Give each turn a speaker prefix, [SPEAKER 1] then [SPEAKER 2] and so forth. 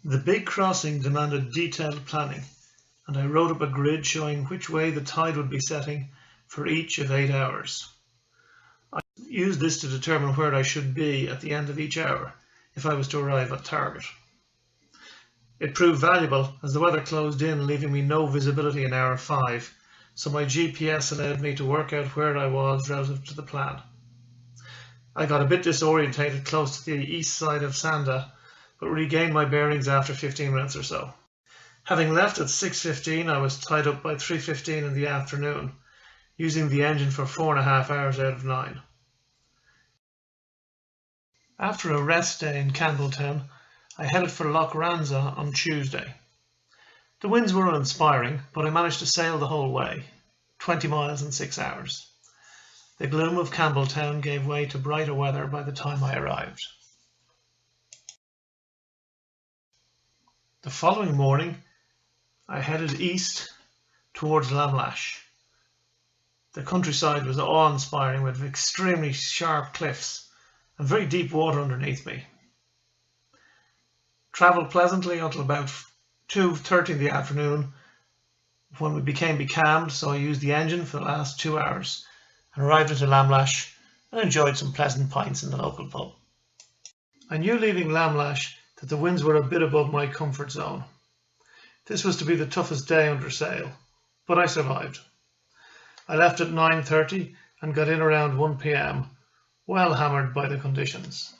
[SPEAKER 1] The big crossing demanded detailed planning, and I wrote up a grid showing which way the tide would be setting for each of 8 hours. I used this to determine where I should be at the end of each hour if I was to arrive at target. It proved valuable as the weather closed in, leaving me no visibility in hour 5, so my GPS allowed me to work out where I was relative to the plan. I got a bit disorientated close to the east side of Sanda, but regained my bearings after 15 minutes or so. Having left at 6:15, I was tied up by 3:15 in the afternoon, using the engine for 4.5 hours out of 9. After a rest day in Campbelltown, I headed for Loch Ranza on Tuesday. The winds were uninspiring, but I managed to sail the whole way, 20 miles in 6 hours. The gloom of Campbelltown gave way to brighter weather by the time I arrived. The following morning, I headed east towards Lamlash. The countryside was awe-inspiring with extremely sharp cliffs and very deep water underneath me. Travelled pleasantly until about 2:30 in the afternoon when we became becalmed, so I used the engine for the last 2 hours and arrived into Lamlash and enjoyed some pleasant pints in the local pub. I knew leaving Lamlash that the winds were a bit above my comfort zone. This was to be the toughest day under sail, but I survived. I left at 9:30 and got in around 1 p.m, well hammered by the conditions.